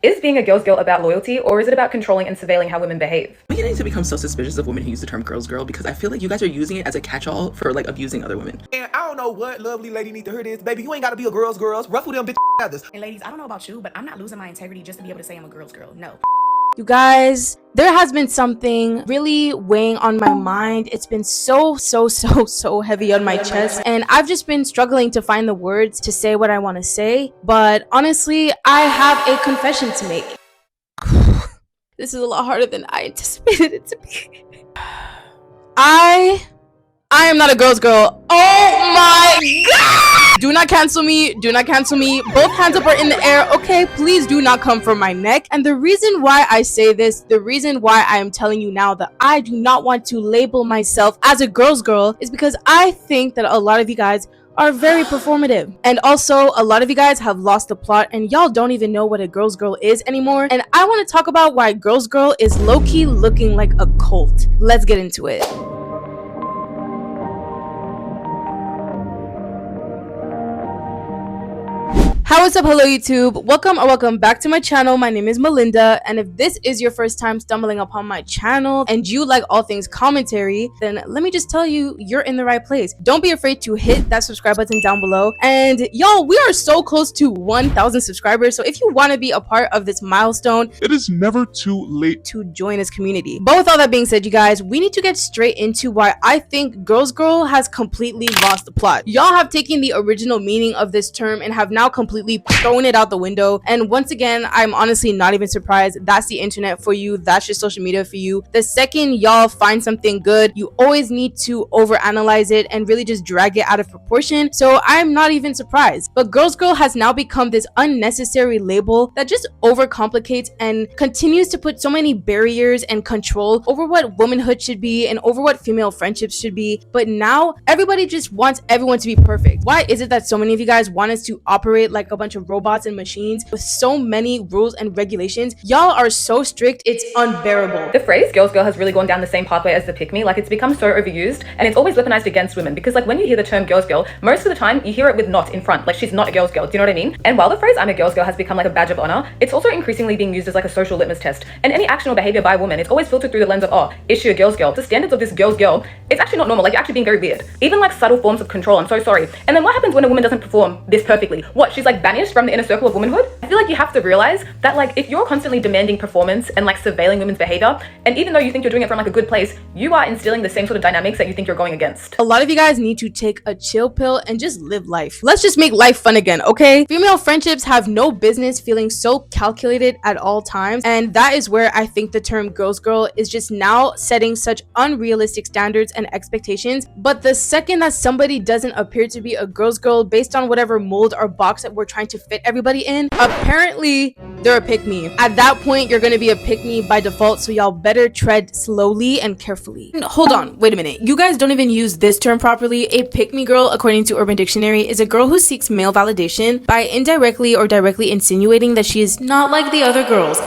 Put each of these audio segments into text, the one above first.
Is being a girl's girl about loyalty, or is it about controlling and surveilling how women behave? We need to become so suspicious of women who use the term girl's girl because I feel like you guys are using it as a catch-all for like abusing other women. And I don't know what lovely lady need to hear this. Baby, you ain't gotta be a girl's girls. Ruffle them bitch feathers. And ladies, I don't know about you, but I'm not losing my integrity just to be able to say I'm a girl's girl. No. You guys, there has been something really weighing on my mind. It's been so heavy on my chest, and I've just been struggling to find the words to say what I want to say. But honestly, I have a confession to make. This is a lot harder than I anticipated it to be. I am not a girl's girl. Oh my god! Do not cancel me. Do not cancel me. Both hands up are in the air. Okay, please do not come for my neck. And the reason why I say this, the reason why I am telling you now that I do not want to label myself as a girl's girl is because I think that a lot of you guys are very performative. And also, a lot of you guys have lost the plot and y'all don't even know what a girl's girl is anymore. And I want to talk about why girl's girl is low-key looking like a cult. Let's get into it. Hi, what's up? Hello YouTube, welcome back to my channel. My name is Melinda, and if this is your first time stumbling upon my channel and you like all things commentary, then let me just tell you, you're in the right place. Don't be afraid to hit that subscribe button down below. And y'all, we are so close to 1,000 subscribers, so if you want to be a part of this milestone, it is never too late to join this community. But with all that being said, you guys, we need to get straight into why I think girl's girl has completely lost the plot. Y'all have taken the original meaning of this term and have now completely thrown it out the window. And once again, I'm honestly not even surprised. That's the internet for you. That's just social media for you. The second y'all find something good, you always need to overanalyze it and really just drag it out of proportion. So I'm not even surprised. But girl's girl has now become this unnecessary label that just overcomplicates and continues to put so many barriers and control over what womanhood should be and over what female friendships should be. But now everybody just wants everyone to be perfect. Why is it that so many of you guys want us to operate like a bunch of robots and machines with so many rules and regulations? Y'all are so strict, it's unbearable. The phrase girl's girl has really gone down the same pathway as the pick-me. Like, it's become so overused and it's always weaponized against women, because like when you hear the term girl's girl, most of the time you hear it with not in front, like she's not a girl's girl. Do you know what I mean? And while the phrase I'm a girl's girl has become like a badge of honor, it's also increasingly being used as like a social litmus test. And any action or behavior by a woman, it's always filtered through the lens of, oh, is she a girl's girl? The standards of this girl's girl, it's actually not normal. Like, you're actually being very weird. Even like subtle forms of control. I'm so sorry. And then what happens when a woman doesn't perform this perfectly? What, she's like banished from the inner circle of womanhood? I feel like you have to realize that like if you're constantly demanding performance and like surveilling women's behavior, and even though you think you're doing it from like a good place, you are instilling the same sort of dynamics that you think you're going against. A lot of you guys need to take a chill pill and just live life. Let's just make life fun again, okay? Female friendships have no business feeling so calculated at all times, and that is where I think the term girl's girl is just now setting such unrealistic standards and expectations. But the second that somebody doesn't appear to be a girl's girl based on whatever mold or box that we're trying to fit everybody in, apparently they're a pick-me. At that point, you're gonna be a pick-me by default, so y'all better tread slowly and carefully. Hold on, wait a minute. You guys don't even use this term properly. A pick-me girl, according to Urban Dictionary, is a girl who seeks male validation by indirectly or directly insinuating that she is not like the other girls.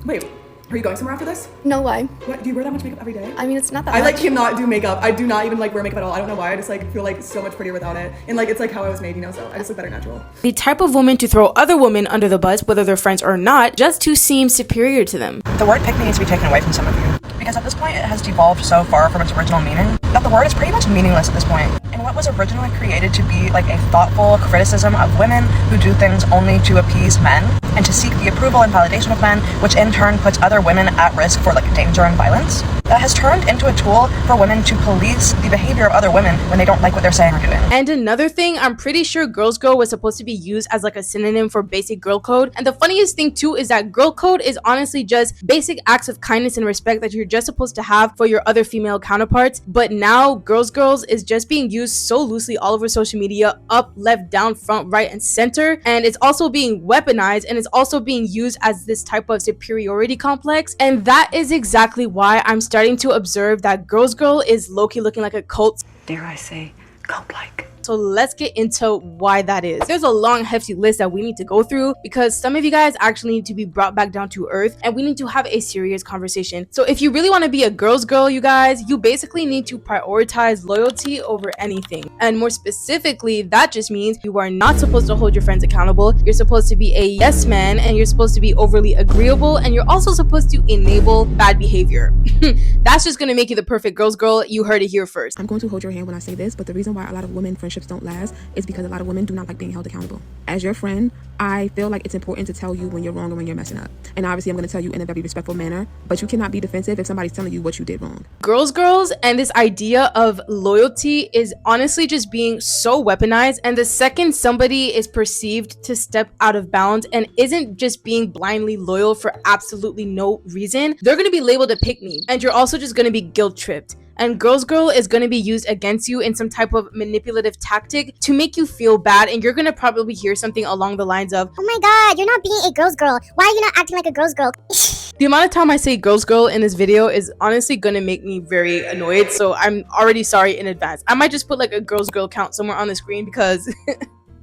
Wait, are you going somewhere after this? No, why? What, do you wear that much makeup every day? I mean, it's not that I much. like cannot do makeup. I do not even like wear makeup at all. I don't know why. I just like feel like so much prettier without it. And like it's like how I was made, you know, so I just look better natural. The type of woman to throw other women under the bus, whether they're friends or not, just to seem superior to them. The word pick me needs to be taken away from some of you, because at this point it has devolved so far from its original meaning that the word is pretty much meaningless at this point. And what was originally created to be like a thoughtful criticism of women who do things only to appease men and to seek the approval and validation of men, which in turn puts other women at risk for like danger and violence, that has turned into a tool for women to police the behavior of other women when they don't like what they're saying or doing. And another thing, I'm pretty sure girl's girl was supposed to be used as like a synonym for basic girl code. And the funniest thing too is that girl code is honestly just basic acts of kindness and respect that you're just supposed to have for your other female counterparts. But now girls is just being used so loosely all over social media, up, left, down, front, right, and center. And it's also being weaponized, and it's also being used as this type of superiority complex. And that is exactly why I'm starting to observe that girl's girl is low-key looking like a cult. Dare I say, cult-like. So let's get into why that is. There's a long, hefty list that we need to go through because some of you guys actually need to be brought back down to earth and we need to have a serious conversation. So if you really want to be a girl's girl, you guys, you basically need to prioritize loyalty over anything. And more specifically, that just means you are not supposed to hold your friends accountable. You're supposed to be a yes man, and you're supposed to be overly agreeable, and you're also supposed to enable bad behavior. That's just gonna make you the perfect girl's girl. You heard it here first. I'm going to hold your hand when I say this, but the reason why a lot of women friendships don't last is because a lot of women do not like being held accountable. As your friend, I feel like it's important to tell you when you're wrong and when you're messing up. And obviously I'm going to tell you in a very respectful manner, but you cannot be defensive if somebody's telling you what you did wrong. Girls, and this idea of loyalty is honestly just being so weaponized, and the second somebody is perceived to step out of bounds and isn't just being blindly loyal for absolutely no reason, they're going to be labeled a pick me, and you're also just going to be guilt tripped. And girls girl is going to be used against you in some type of manipulative tactic to make you feel bad, and you're going to probably hear something along the lines of, "Oh my god, you're not being a girl's girl. Why are you not acting like a girl's girl?" The amount of time I say girls girl in this video is honestly going to make me very annoyed, so I'm already sorry in advance. I might just put like a girls girl count somewhere on the screen because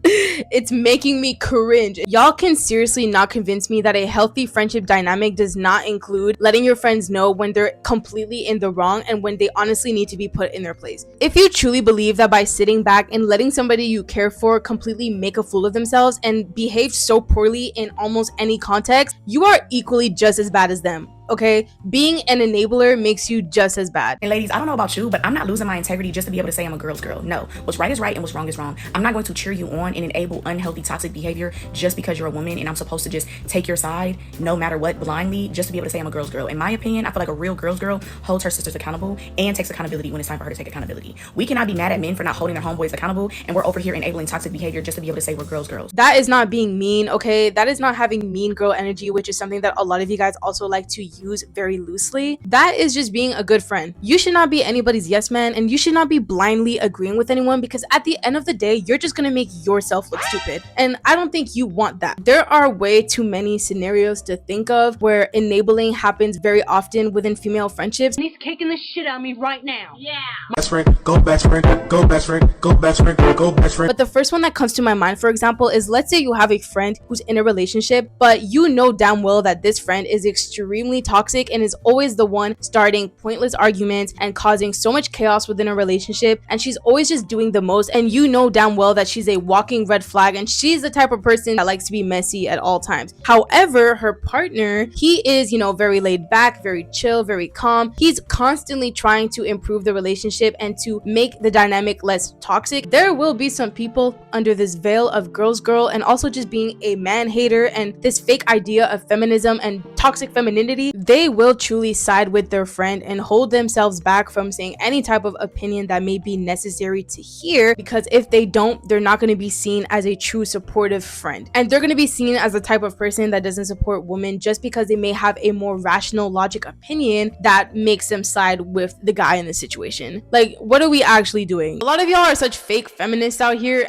it's making me cringe. Y'all can seriously not convince me that a healthy friendship dynamic does not include letting your friends know when they're completely in the wrong and when they honestly need to be put in their place. If you truly believe that by sitting back and letting somebody you care for completely make a fool of themselves and behave so poorly in almost any context, you are equally just as bad as them. Okay, being an enabler makes you just as bad. And ladies, I don't know about you, but I'm not losing my integrity just to be able to say I'm a girl's girl. No, what's right is right and what's wrong is wrong. I'm not going to cheer you on and enable unhealthy, toxic behavior just because you're a woman and I'm supposed to just take your side no matter what blindly just to be able to say I'm a girl's girl. In my opinion, I feel like a real girl's girl holds her sisters accountable and takes accountability when it's time for her to take accountability. We cannot be mad at men for not holding their homeboys accountable, and we're over here enabling toxic behavior just to be able to say we're girls. That is not being mean, okay? That is not having mean girl energy, which is something that a lot of you guys also like to use very loosely. That is just being a good friend. You should not be anybody's yes man, and you should not be blindly agreeing with anyone, because at the end of the day, you're just gonna make yourself look stupid. And I don't think you want that. There are way too many scenarios to think of where enabling happens very often within female friendships. He's kicking the shit out of me right now. Yeah. Best friend, go best friend, go best friend, go best friend, go best friend. But the first one that comes to my mind, for example, is let's say you have a friend who's in a relationship, but you know damn well that this friend is extremely toxic and is always the one starting pointless arguments and causing so much chaos within a relationship, and she's always just doing the most, and you know damn well that she's a walking red flag and she's the type of person that likes to be messy at all times. However, her partner, he is, very laid back, very chill, very calm. He's constantly trying to improve the relationship and to make the dynamic less toxic. There will be some people under this veil of girls girl and also just being a man hater and this fake idea of feminism and toxic femininity, they will truly side with their friend and hold themselves back from saying any type of opinion that may be necessary to hear, because if they don't, they're not going to be seen as a true supportive friend, and they're going to be seen as the type of person that doesn't support women just because they may have a more rational logic opinion that makes them side with the guy in the situation. Like, what are we actually doing? A lot of y'all are such fake feminists out here.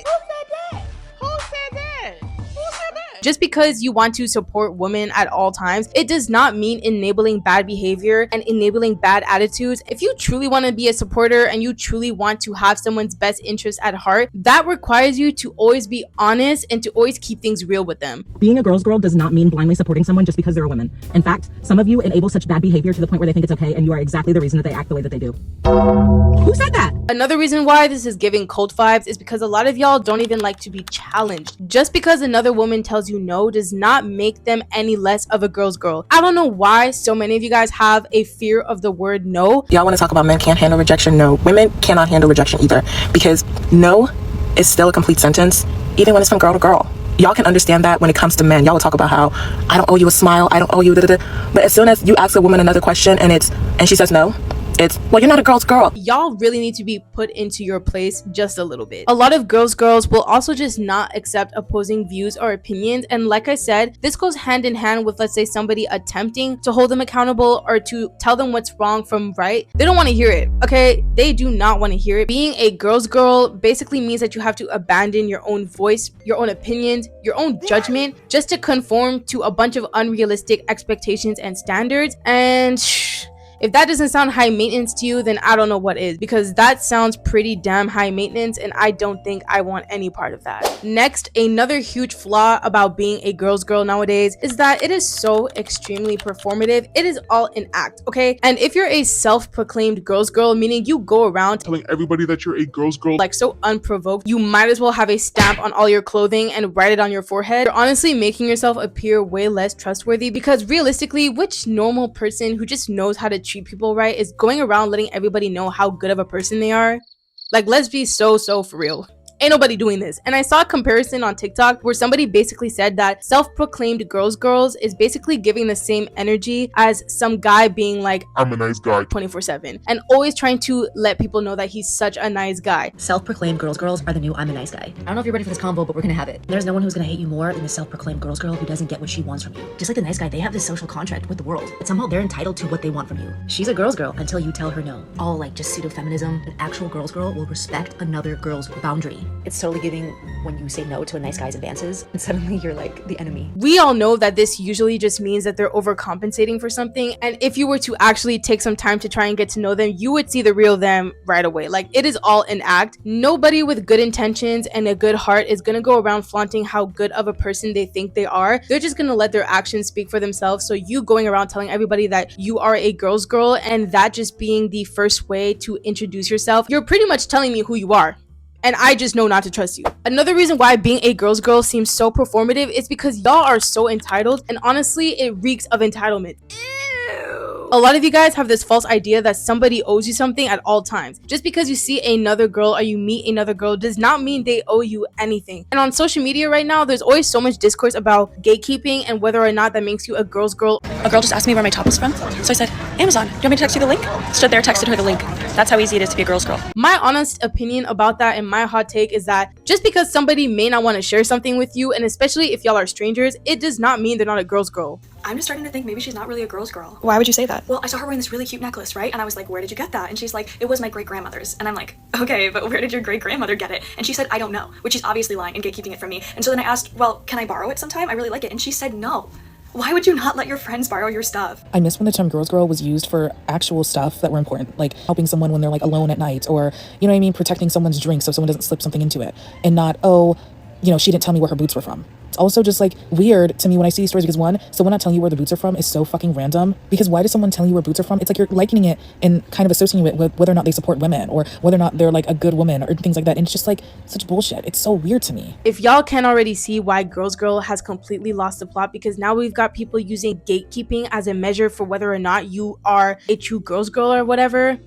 Just because you want to support women at all times, it does not mean enabling bad behavior and enabling bad attitudes. If you truly want to be a supporter and you truly want to have someone's best interest at heart, that requires you to always be honest and to always keep things real with them. Being a girl's girl does not mean blindly supporting someone just because they're a woman. In fact, some of you enable such bad behavior to the point where they think it's okay, and you are exactly the reason that they act the way that they do. Who said that? Another reason why this is giving cult vibes is because a lot of y'all don't even like to be challenged. Just because another woman tells you no does not make them any less of a girl's girl. I don't know why so many of you guys have a fear of the word no. Y'all want to talk about men can't handle rejection? No, women cannot handle rejection either, because no is still a complete sentence, even when it's from girl to girl. Y'all can understand that when it comes to men. Y'all will talk about how I don't owe you a smile, I don't owe you da-da-da. But as soon as you ask a woman another question and she says no, it's, well, you're not a girl's girl. Y'all really need to be put into your place just a little bit. A lot of girls will also just not accept opposing views or opinions, and like I said, this goes hand in hand with, let's say, somebody attempting to hold them accountable or to tell them what's wrong from right. They don't want to hear it, okay? They do not want to hear it. Being a girl's girl basically means that you have to abandon your own voice, your own opinions, your own judgment, just to conform to a bunch of unrealistic expectations and standards. And If that doesn't sound high maintenance to you, then I don't know what is, because that sounds pretty damn high maintenance and I don't think I want any part of that. Next, another huge flaw about being a girl's girl nowadays is that it is so extremely performative. It is all an act, okay? And if you're a self-proclaimed girl's girl, meaning you go around telling everybody that you're a girl's girl, like so unprovoked, you might as well have a stamp on all your clothing and write it on your forehead. You're honestly making yourself appear way less trustworthy, because realistically, which normal person who just knows how to treat people right is going around letting everybody know how good of a person they are? Like, let's be so for real. Ain't nobody doing this. And I saw a comparison on TikTok where somebody basically said that self-proclaimed girls is basically giving the same energy as some guy being like, I'm a nice guy 24/7, and always trying to let people know that he's such a nice guy. Self-proclaimed girls are the new I'm a nice guy. I don't know if you're ready for this combo, but we're gonna have it. There's no one who's gonna hate you more than the self-proclaimed girls girl who doesn't get what she wants from you. Just like the nice guy, they have this social contract with the world, but somehow they're entitled to what they want from you. She's a girls girl until you tell her no. All like just pseudo-feminism. An actual girls girl will respect another girl's boundary. It's totally giving when you say no to a nice guy's advances and suddenly you're like the enemy. We all know that this usually just means that they're overcompensating for something, and if you were to actually take some time to try and get to know them, you would see the real them right away. Like, it is all an act. Nobody with good intentions and a good heart is gonna go around flaunting how good of a person they think they are. They're just gonna let their actions speak for themselves. So you going around telling everybody that you are a girl's girl and that just being the first way to introduce yourself, you're pretty much telling me who you are. And I just know not to trust you. Another reason why being a girl's girl seems so performative is because y'all are so entitled, and honestly, it reeks of entitlement. A lot of you guys have this false idea that somebody owes you something at all times. Just because you see another girl or you meet another girl does not mean they owe you anything. And on social media right now, there's always so much discourse about gatekeeping and whether or not that makes you a girl's girl. A girl just asked me where my top was from, so I said, Amazon. Do you want me to text you the link? Stood there, texted her the link. That's how easy it is to be a girl's girl. My honest opinion about that and my hot take is that just because somebody may not want to share something with you, and especially if y'all are strangers, it does not mean they're not a girl's girl. I'm just starting to think maybe she's not really a girl's girl. Why would you say that? Well, I saw her wearing this really cute necklace, right? And I was like, where did you get that? And she's like, it was my great-grandmother's. And I'm like, okay, but where did your great-grandmother get it? And she said, I don't know, which is obviously lying and gatekeeping it from me. And so then I asked, well, can I borrow it sometime? I really like it. And she said no. Why would you not let your friends borrow your stuff? I miss when the term girls girl was used for actual stuff that were important, like helping someone when they're like alone at night, or, you know what I mean, protecting someone's drink so someone doesn't slip something into it, and not, oh, you know, she didn't tell me where her boots were from. It's also just like weird to me when I see these stories, because one, someone not telling you where the boots are from is so fucking random. Because why does someone tell you where boots are from? It's like you're likening it and kind of associating it with whether or not they support women or whether or not they're like a good woman or things like that. And it's just like such bullshit. It's so weird to me. If y'all can already see why girls girl has completely lost the plot, because now we've got people using gatekeeping as a measure for whether or not you are a true girls girl or whatever.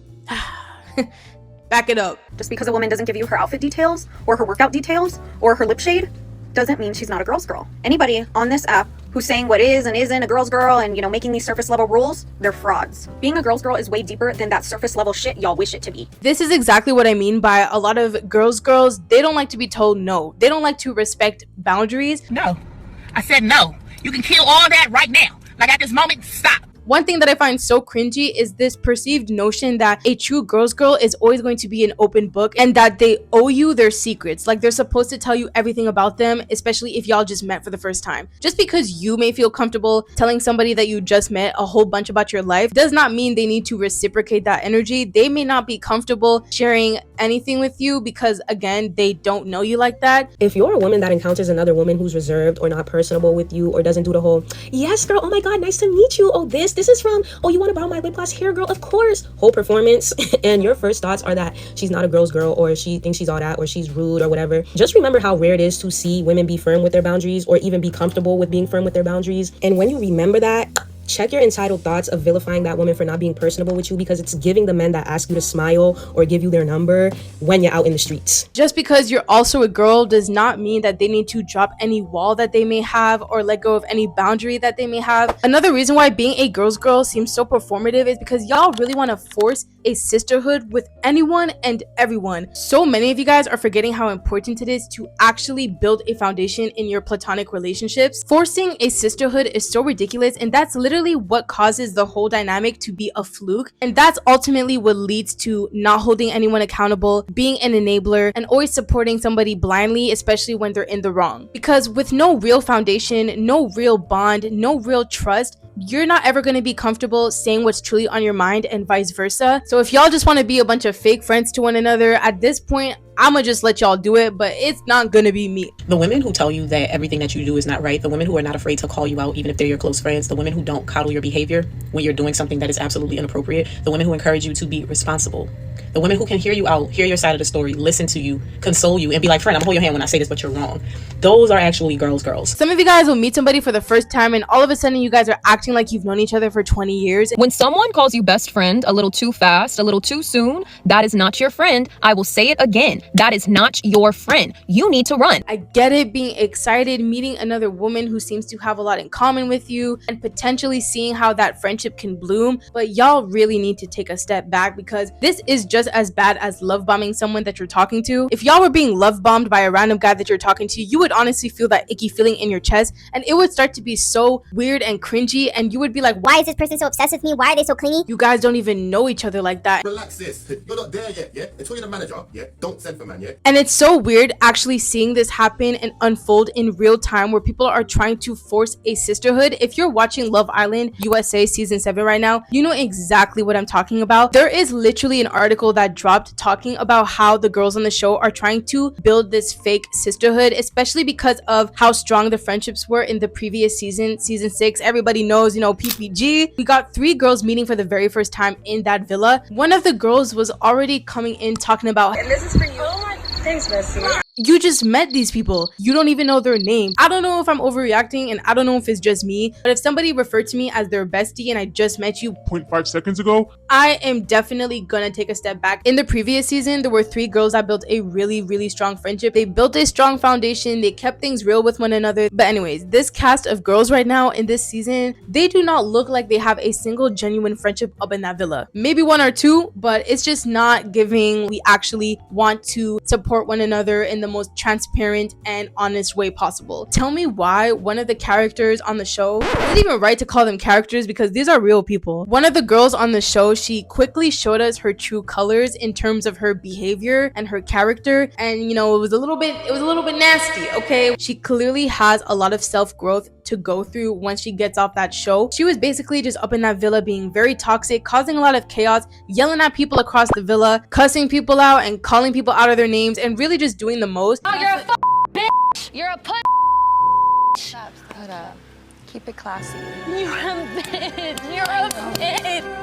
Back it up. Just because a woman doesn't give you her outfit details or her workout details or her lip shade doesn't mean she's not a girl's girl. Anybody on this app who's saying what is and isn't a girl's girl and, you know, making these surface level rules, they're frauds. Being a girl's girl is way deeper than that surface level shit y'all wish it to be. This is exactly what I mean by a lot of girls, they don't like to be told no. They don't like to respect boundaries. No. I said no. You can kill all that right now. Like at this moment, stop. One thing that I find so cringy is this perceived notion that a true girl's girl is always going to be an open book and that they owe you their secrets. Like they're supposed to tell you everything about them, especially if y'all just met for the first time. Just because you may feel comfortable telling somebody that you just met a whole bunch about your life does not mean they need to reciprocate that energy. They may not be comfortable sharing anything with you because, again, they don't know you like that. If you're a woman that encounters another woman who's reserved or not personable with you or doesn't do the whole, yes, girl, oh my God, nice to meet you. Oh, this is from, oh, you want to borrow my lip gloss here, girl? Of course. Whole performance. And your first thoughts are that she's not a girl's girl or she thinks she's all that or she's rude or whatever. Just remember how rare it is to see women be firm with their boundaries or even be comfortable with being firm with their boundaries. And when you remember that, check your entitled thoughts of vilifying that woman for not being personable with you, because it's giving the men that ask you to smile or give you their number when you're out in the streets. Just because you're also a girl does not mean that they need to drop any wall that they may have or let go of any boundary that they may have. Another reason why being a girl's girl seems so performative is because y'all really want to force a sisterhood with anyone and everyone. So many of you guys are forgetting how important it is to actually build a foundation in your platonic relationships. Forcing a sisterhood is so ridiculous, and that's literally what causes the whole dynamic to be a fluke, and that's ultimately what leads to not holding anyone accountable, being an enabler, and always supporting somebody blindly, especially when they're in the wrong. Because with no real foundation, no real bond, no real trust, you're not ever going to be comfortable saying what's truly on your mind and vice versa. So if y'all just want to be a bunch of fake friends to one another, at this point, I'ma just let y'all do it, but it's not gonna be me. The women who tell you that everything that you do is not right, the women who are not afraid to call you out even if they're your close friends, the women who don't coddle your behavior when you're doing something that is absolutely inappropriate, the women who encourage you to be responsible, the women who can hear you out, hear your side of the story, listen to you, console you, and be like, friend, I'm gonna hold your hand when I say this, but you're wrong. Those are actually girls. Some of you guys will meet somebody for the first time and all of a sudden you guys are acting like you've known each other for 20 years. When someone calls you best friend a little too fast, a little too soon, that is not your friend. I will say it again. That is not your friend. You need to run. I get it, being excited, meeting another woman who seems to have a lot in common with you, and potentially seeing how that friendship can bloom, but y'all really need to take a step back because this is just as bad as love bombing someone that you're talking to. If y'all were being love bombed by a random guy that you're talking to, you would honestly feel that icky feeling in your chest, and it would start to be so weird and cringy, and you would be like, why is this person so obsessed with me? Why are they so clingy? You guys don't even know each other like that. Relax, sis. You're not there yet, yeah? Until you're the manager, yeah? Don't send for man, yeah? And it's so weird actually seeing this happen and unfold in real time where people are trying to force a sisterhood. If you're watching Love Island USA season 7 right now, you know exactly what I'm talking about. There is literally an article that dropped talking about how the girls on the show are trying to build this fake sisterhood, especially because of how strong the friendships were in the previous season 6. Everybody knows, PPG. We got 3 girls meeting for the very first time in that villa. One of the girls was already coming in talking about, and this is for you. Oh my, thanks, Bessie. You just met these people. You don't even know their name. I don't know if I'm overreacting and I don't know if it's just me, but if somebody referred to me as their bestie and I just met you 0.5 seconds ago, I am definitely gonna take a step back. In the previous season, there were 3 girls that built a really, really strong friendship. They built a strong foundation. They kept things real with one another. But anyways, this cast of girls right now in this season, they do not look like they have a single genuine friendship up in that villa. Maybe 1 or 2, but it's just not giving we actually want to support one another in the most transparent and honest way possible. Tell me why one of the characters on the show, it's not even right to call them characters because these are real people. One of the girls on the show, she quickly showed us her true colors in terms of her behavior and her character, and it was a little bit nasty, okay? She clearly has a lot of self-growth to go through once she gets off that show. She was basically just up in that villa being very toxic, causing a lot of chaos, yelling at people across the villa, cussing people out and calling people out of their names, and really just doing the most. Oh, you're a bitch. You're a Shut up. Keep it classy. You're a bitch. You're a bitch.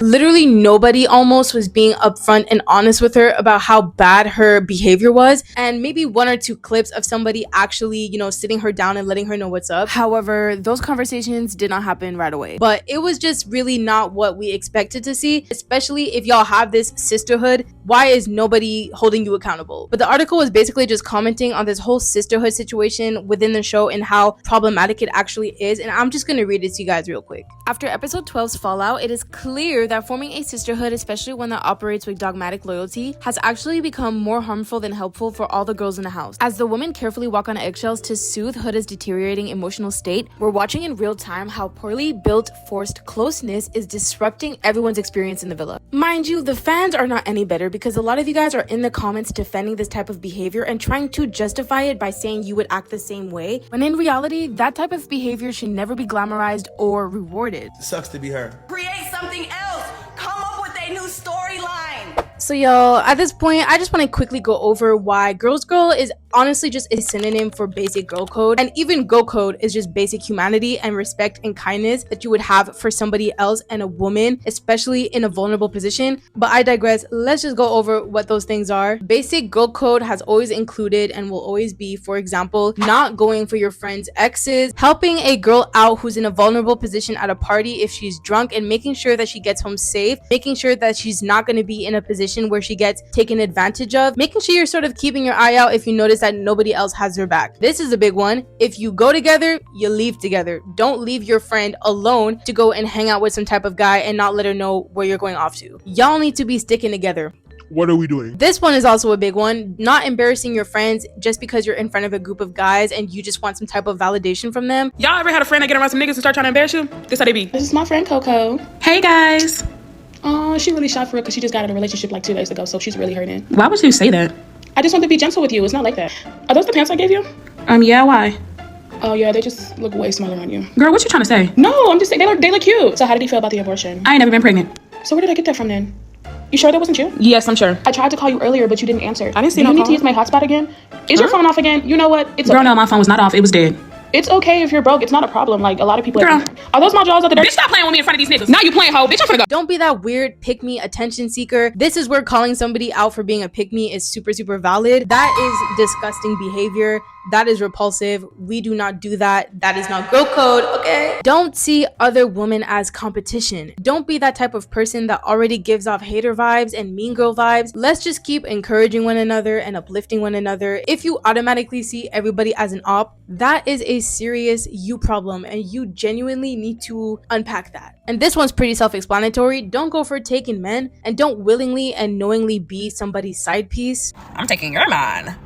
Literally nobody almost was being upfront and honest with her about how bad her behavior was, and maybe 1 or 2 clips of somebody actually sitting her down and letting her know what's up. However, those conversations did not happen right away, but it was just really not what we expected to see, especially if y'all have this sisterhood. Why is nobody holding you accountable? But the article was basically just commenting on this whole sisterhood situation within the show and how problematic it actually is, and I'm just gonna read it to you guys real quick. After episode 12's fallout, it is clear that forming a sisterhood, especially one that operates with dogmatic loyalty, has actually become more harmful than helpful for all the girls in the house. As the women carefully walk on eggshells to soothe Huda's deteriorating emotional state, we're watching in real time how poorly built forced closeness is disrupting everyone's experience in the villa. Mind you, the fans are not any better because a lot of you guys are in the comments defending this type of behavior and trying to justify it by saying you would act the same way, when in reality, that type of behavior should never be glamorized or rewarded. It sucks to be her. Create something else. Come up with a new storyline. So y'all, at this point, I just want to quickly go over why Girls Girl is honestly just a synonym for basic girl code, and even girl code is just basic humanity and respect and kindness that you would have for somebody else and a woman, especially in a vulnerable position. But I digress. Let's just go over what those things are. Basic girl code has always included and will always be, for example, not going for your friend's exes, helping a girl out who's in a vulnerable position at a party if she's drunk, and making sure that she gets home safe, making sure that she's not going to be in a position where she gets taken advantage of, making sure you're sort of keeping your eye out if you notice that nobody else has her back. This is a big one. If you go together, you leave together. Don't leave your friend alone to go and hang out with some type of guy and not let her know where you're going off to. Y'all need to be sticking together. What are we doing? This one is also a big one. Not embarrassing your friends just because you're in front of a group of guys and you just want some type of validation from them. Y'all ever had a friend that get around some niggas and start trying to embarrass you? This how they be. This is my friend Coco. Hey guys. Oh, she really shot for it because she just got in a relationship like 2 days ago, so she's really hurting. Why would you say that? I just want to be gentle with you. It's not like that. Are those the pants I gave you? Yeah, why? Oh yeah, they just look way smaller on you. Girl, what you trying to say? No, I'm just saying they look cute. So how did he feel about the abortion? I ain't never been pregnant. So where did I get that from then? You sure that wasn't you? Yes, I'm sure. I tried to call you earlier, but you didn't answer. I didn't see no call. Do you need to use my hotspot again? Is your phone off again? You know what? It's girl, okay. No, my phone was not off. It was dead. It's okay if you're broke. It's not a problem. Like, a lot of people girl, are those my jaws out the dirt? Bitch, stop playing with me in front of these niggas. Now you playing hoe. Bitch, I'm finna go. Don't be that weird pick-me attention seeker. This is where calling somebody out for being a pick-me is super, super valid. That is disgusting behavior. That is repulsive. We do not do that. That is not girl code, okay? Don't see other women as competition. Don't be that type of person that already gives off hater vibes and mean girl vibes. Let's just keep encouraging one another and uplifting one another. If you automatically see everybody as an op, that is a serious you problem, and you genuinely need to unpack that. And this one's pretty self-explanatory. Don't go for taking men, and don't willingly and knowingly be somebody's side piece. I'm taking your man.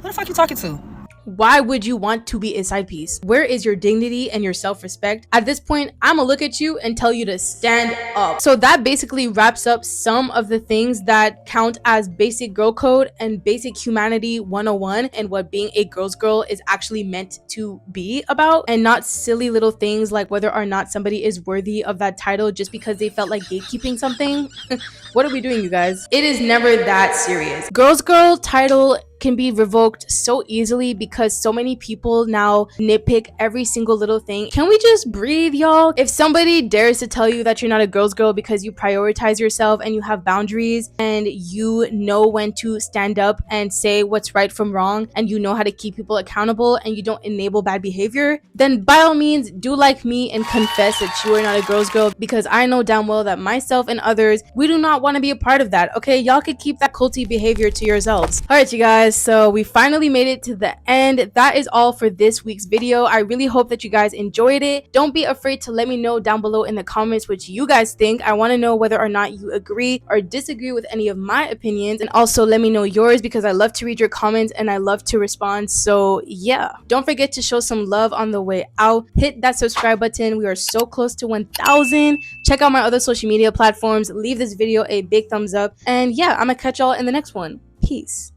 Who the fuck you talking to? Why would you want to be a side piece? Where is your dignity and your self-respect? At this point, I'm gonna look at you and tell you to stand up. So that basically wraps up some of the things that count as basic girl code and basic humanity 101, and what being a girl's girl is actually meant to be about, and not silly little things like whether or not somebody is worthy of that title just because they felt like gatekeeping something. What are we doing, you guys? It is never that serious. Girl's girl title can be revoked so easily because so many people now nitpick every single little thing. Can we just breathe, y'all? If somebody dares to tell you that you're not a girl's girl because you prioritize yourself and you have boundaries and you know when to stand up and say what's right from wrong, and you know how to keep people accountable, and you don't enable bad behavior, then by all means do like me and confess that you are not a girl's girl, because I know damn well that myself and others, we do not want to be a part of that. Okay, y'all could keep that culty behavior to yourselves. All right, you guys, so we finally made it to the end. That is all for this week's video. I really hope that you guys enjoyed it. Don't be afraid to let me know down below in the comments what you guys think. I want to know whether or not you agree or disagree with any of my opinions, and also let me know yours, because I love to read your comments and I love to respond. So yeah, don't forget to show some love on the way out. Hit that subscribe button. We are so close to 1,000. Check out my other social media platforms. Leave this video a big thumbs up, and yeah, I'm gonna catch y'all in the next one. Peace.